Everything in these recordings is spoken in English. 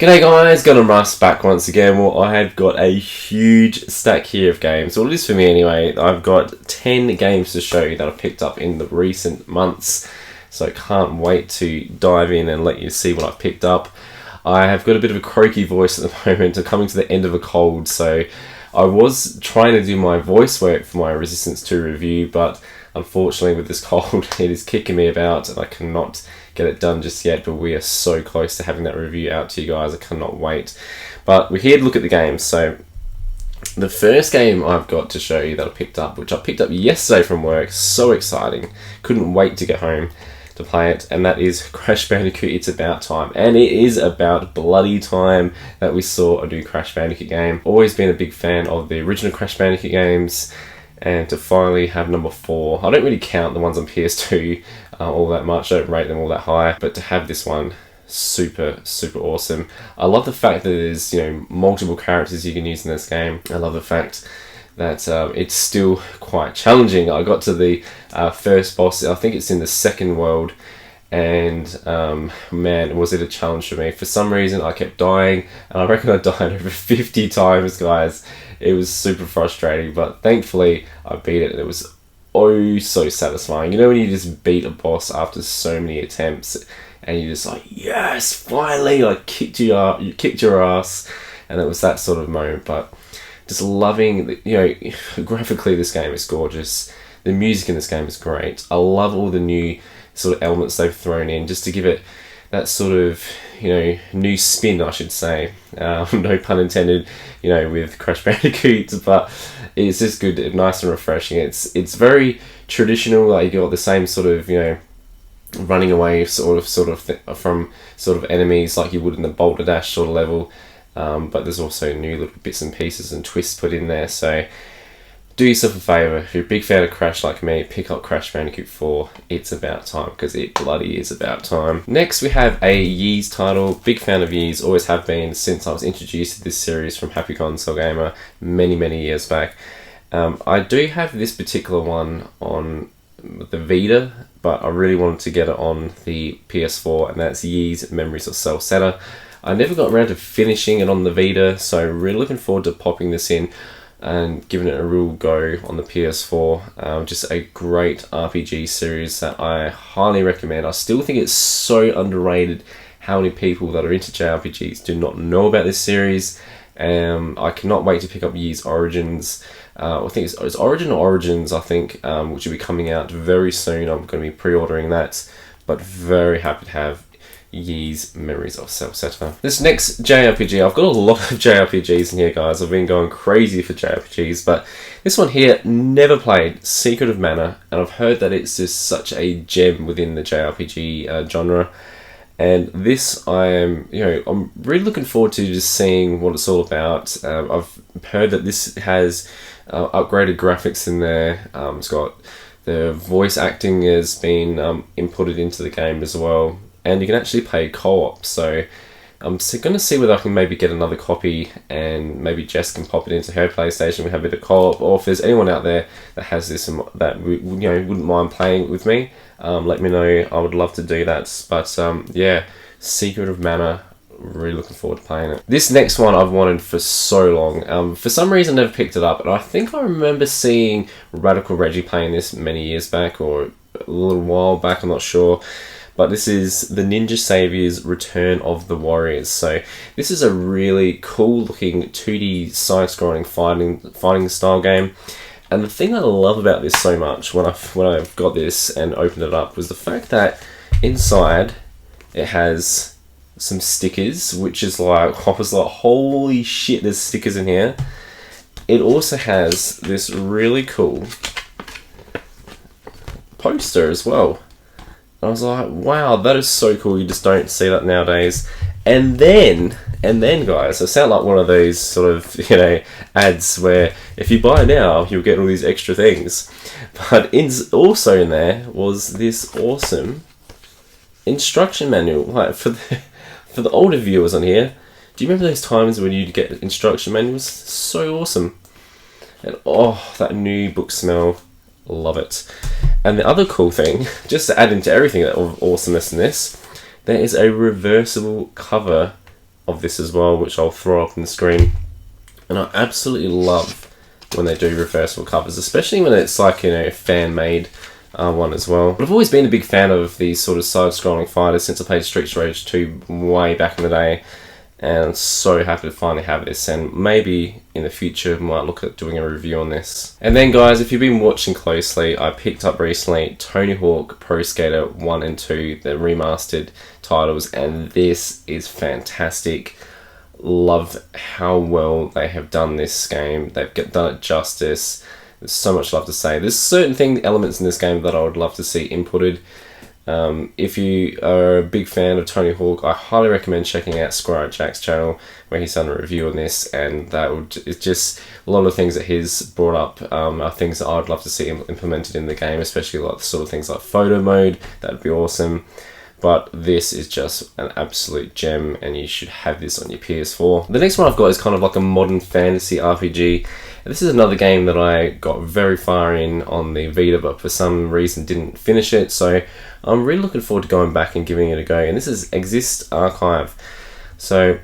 G'day guys, Gunner Rust back once again. Well, I have got a huge stack here of games. Well, it is for me anyway. I've got 10 games to show you that I've picked up in the recent months. So I can't wait to dive in and let you see what I've picked up. I have got a bit of a croaky voice at the moment. I'm coming to the end of a cold, so I was trying to do my voice work for my Resistance 2 review, but unfortunately with this cold, it is kicking me about and I cannot get it done just yet, but we are so close to having that review out to you guys. I cannot wait. But we're here to look at the games. So the first game I've got to show you that I picked up, which I picked up yesterday from work, so exciting, couldn't wait to get home to play it, and that is Crash Bandicoot It's About Time. And it is about bloody time that we saw a new Crash Bandicoot game. Always been a big fan of the original Crash Bandicoot games, and to finally have number 4, I don't really count the ones on PS2 all that much, I don't rate them all that high, but to have this one, super awesome. I love the fact that there's multiple characters you can use in this game. I love the fact that it's still quite challenging. I got to the first boss, I think it's in the second world, and man, was it a challenge for me. For some reason I kept dying, and I reckon I died over 50 times, guys. It was super frustrating, but thankfully I beat it, and it was oh so satisfying. You know when you just beat a boss after so many attempts, and you're just like, yes, finally, I kicked your ass, and it was that sort of moment. But just loving, graphically this game is gorgeous. The music in this game is great. I love all the new sort of elements they've thrown in just to give it that sort of new spin, I should say. No pun intended, with Crash Bandicoot, but it's just good, nice and refreshing. It's very traditional. Like you got the same sort of running away from enemies like you would in the Boulder Dash sort of level, but there's also new little bits and pieces and twists put in there. So do yourself a favour, if you're a big fan of Crash like me, pick up Crash Bandicoot 4. It's about time, because it bloody is about time. Next we have a Ys title. Big fan of Ys, always have been since I was introduced to this series from Happy Console Gamer many years back. I do have this particular one on the Vita, but I really wanted to get it on the PS4, and that's Ys Memories of Celceta. I never got around to finishing it on the Vita, so really looking forward to popping this in and giving it a real go on the PS4. Just a great RPG series that I highly recommend. I still think it's so underrated how many people that are into JRPGs do not know about this series. I cannot wait to pick up Ys Origins. I think it's Origin or Origins, I think, which will be coming out very soon. I'm going to be pre-ordering that, but very happy to have Ys Memories of Celceta. This next JRPG, I've got a lot of JRPGs in here, guys. I've been going crazy for JRPGs, but this one here, never played, Secret of Mana, and I've heard that it's just such a gem within the JRPG genre. And this, I'm really looking forward to just seeing what it's all about. I've heard that this has upgraded graphics in there. It's got the voice acting has been inputted into the game as well. And you can actually play co-op, so I'm going to see whether I can maybe get another copy, and maybe Jess can pop it into her PlayStation. We have a bit of co-op, or if there's anyone out there that has this and that wouldn't mind playing it with me, let me know. I would love to do that. But yeah, Secret of Mana, really looking forward to playing it. This next one I've wanted for so long. For some reason I never picked it up, and I think I remember seeing Radical Reggie playing this many years back, or a little while back, I'm not sure. But this is the Ninja Saviors Return of the Warriors. So this is a really cool looking 2D side-scrolling fighting style game. And the thing I love about this so much when I got this and opened it up was the fact that inside it has some stickers, which is like, I was like, holy shit, there's stickers in here. It also has this really cool poster as well. I was like, wow, that is so cool. You just don't see that nowadays. And then, guys, I sound like one of those sort of, ads where if you buy now, you'll get all these extra things. But also in there was this awesome instruction manual. Like for the older viewers on here, do you remember those times when you'd get instruction manuals? So awesome. And oh, that new book smell. Love it. And the other cool thing, just to add into everything that of awesomeness in this, there is a reversible cover of this as well, which I'll throw up on the screen. And I absolutely love when they do reversible covers, especially when it's like, you know, a fan-made one as well. But I've always been a big fan of these sort of side-scrolling fighters since I played Streets of Rage 2 way back in the day. And I'm so happy to finally have this, and maybe in the future we might look at doing a review on this. And then guys, if you've been watching closely, I picked up recently Tony Hawk Pro Skater 1 and 2, the remastered titles, and this is fantastic. Love how well they have done this game. They've done it justice. There's so much love to say. There's certain elements in this game that I would love to see inputted. If you are a big fan of Tony Hawk, I highly recommend checking out Squire Jack's channel, where he's done a review on this, and it's just a lot of things that he's brought up are things that I'd love to see implemented in the game, especially like the sort of things like photo mode. That'd be awesome. But this is just an absolute gem, and you should have this on your PS4. The next one I've got is kind of like a modern fantasy RPG. This is another game that I got very far in on the Vita, but for some reason didn't finish it. So I'm really looking forward to going back and giving it a go. And this is Exist Archive. So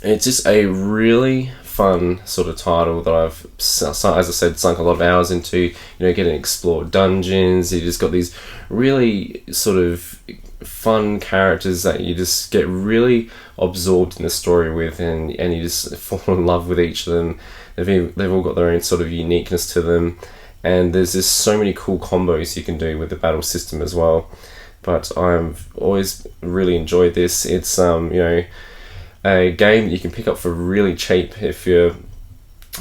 it's just a really fun sort of title that I've, as I said, sunk a lot of hours into. You know, getting to explore dungeons. You just got these really sort of fun characters that you just get really absorbed in the story with, and you just fall in love with each of them. They've all got their own sort of uniqueness to them, and there's just so many cool combos you can do with the battle system as well. But I've always really enjoyed this. It's you know, a game that you can pick up for really cheap. If you're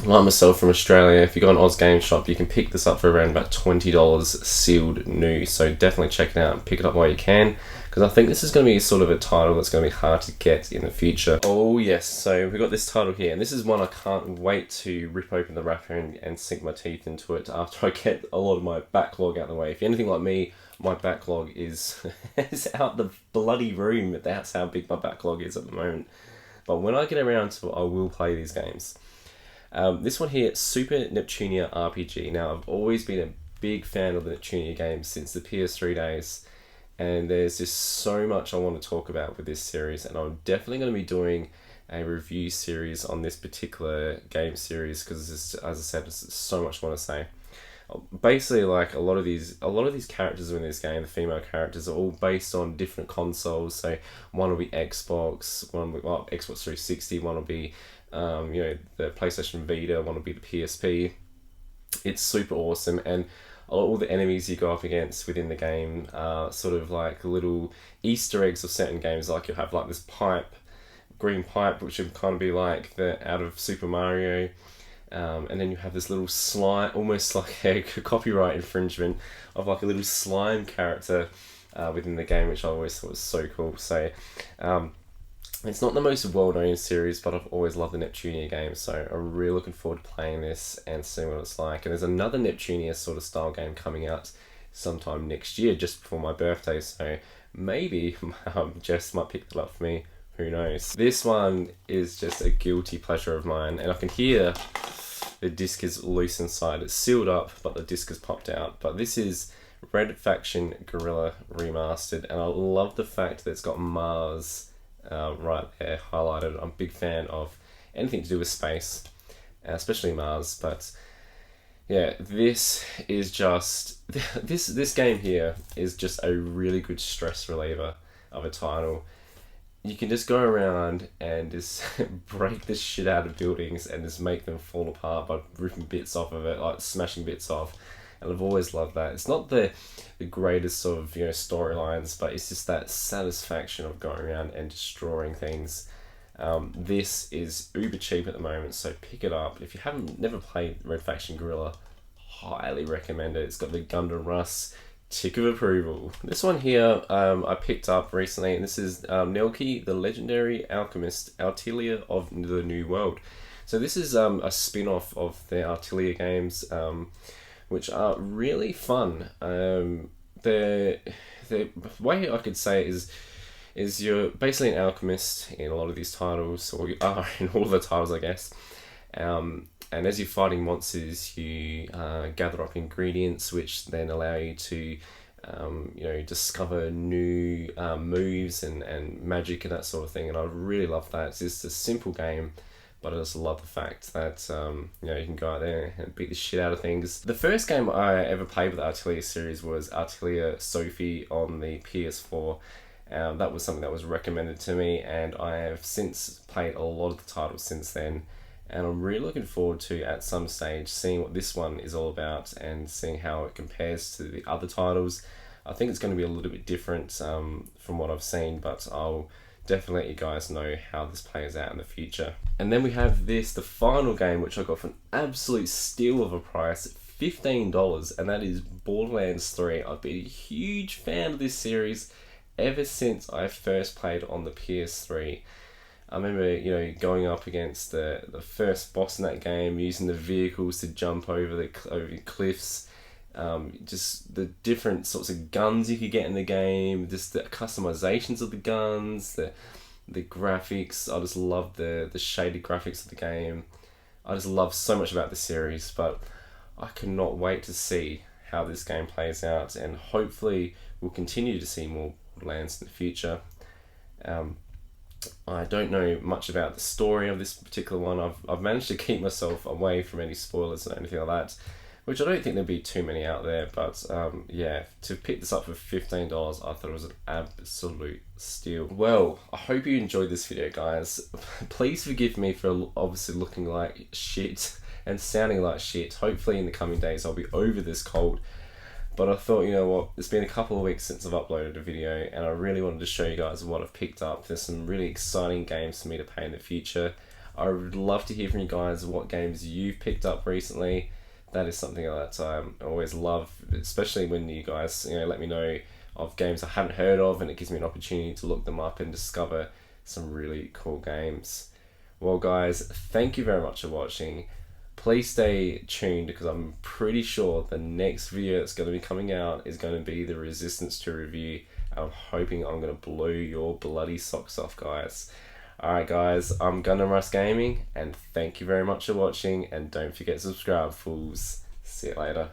like myself from Australia, if you go on Oz Game Shop, you can pick this up for around about $20 sealed new. So definitely check it out and pick it up while you can, because I think this is going to be sort of a title that's going to be hard to get in the future. Oh yes, so we've got this title here, and this is one I can't wait to rip open the wrapper and sink my teeth into it after I get a lot of my backlog out of the way. If you're anything like me, my backlog is out the bloody room. That's how big my backlog is at the moment. But when I get around to it, I will play these games. This one here, Super Neptune RPG. Now, I've always been a big fan of the Neptune games since the PS3 days, and there's just so much I want to talk about with this series, and I'm definitely going to be doing a review series on this particular game series, because as I said, there's so much I want to say. Basically, like a lot of these characters in this game, the female characters, are all based on different consoles. So one will be Xbox, one will be Xbox 360, one will be you know, the PlayStation Vita, one will be the PSP. It's super awesome, and all the enemies you go up against within the game are sort of like little Easter eggs of certain games. Like you'll have like this green pipe, which would kind of be like out of Super Mario. And then you have this little slime, almost like a copyright infringement of like a little slime character within the game, which I always thought was so cool. So it's not the most well-known series, but I've always loved the Neptune games, so I'm really looking forward to playing this and seeing what it's like. And there's another Neptune sort of style game coming out sometime next year, just before my birthday, so maybe Jess might pick that up for me. Who knows? This one is just a guilty pleasure of mine, and I can hear the disc is loose inside. It's sealed up, but the disc has popped out. But this is Red Faction Guerrilla Remastered, and I love the fact that it's got Mars right there highlighted. I'm a big fan of anything to do with space, especially Mars. But yeah, this is just this game here is just a really good stress reliever of a title. You can just go around and just break the shit out of buildings and just make them fall apart by ripping bits off of it, like smashing bits off. And I've always loved that. It's not the greatest sort of, you know, storylines, but it's just that satisfaction of going around and destroying things. This is uber cheap at the moment, so pick it up. If you never played Red Faction Guerrilla, highly recommend it. It's got the Gundam Russ tick of approval. This one here I picked up recently, and this is Noelle, the legendary Alchemist, Altelia of the New World. So this is a spin-off of the Altelia games, which are really fun. The way I could say it is you're basically an alchemist in a lot of these titles, or you are in all the titles, I guess. And as you're fighting monsters, you gather up ingredients which then allow you to you know, discover new moves and magic and that sort of thing. And I really love that. It's just a simple game, but I just love the fact that you know, you can go out there and beat the shit out of things. The first game I ever played with the Atelier series was Atelier Sophie on the PS4. That was something that was recommended to me, and I have since played a lot of the titles since then. And I'm really looking forward to, at some stage, seeing what this one is all about and seeing how it compares to the other titles. I think it's going to be a little bit different from what I've seen, but I'll definitely let you guys know how this plays out in the future. And then we have this, the final game, which I got for an absolute steal of a price, $15, and that is Borderlands 3. I've been a huge fan of this series ever since I first played on the PS3. I remember, you know, going up against the first boss in that game, using the vehicles to jump over the cliffs, just the different sorts of guns you could get in the game, just the customizations of the guns, the graphics. I just love the shaded graphics of the game. I just love so much about the series, but I cannot wait to see how this game plays out, and hopefully we'll continue to see more Borderlands in the future. I don't know much about the story of this particular one. I've managed to keep myself away from any spoilers or anything like that, which I don't think there'll be too many out there, but yeah, to pick this up for $15, I thought it was an absolute steal. Well, I hope you enjoyed this video, guys. Please forgive me for obviously looking like shit and sounding like shit. Hopefully in the coming days I'll be over this cold. But I thought, you know what, it's been a couple of weeks since I've uploaded a video, and I really wanted to show you guys what I've picked up. There's some really exciting games for me to play in the future. I would love to hear from you guys what games you've picked up recently. That is something that I always love, especially when you guys, you know, let me know of games I haven't heard of, and it gives me an opportunity to look them up and discover some really cool games. Well guys, thank you very much for watching. Please stay tuned, because I'm pretty sure the next video that's going to be coming out is going to be the Resistance 2 review. I'm hoping I'm going to blow your bloody socks off, guys. Alright guys, I'm Gundam Gaming, and thank you very much for watching, and don't forget to subscribe, fools. See you later.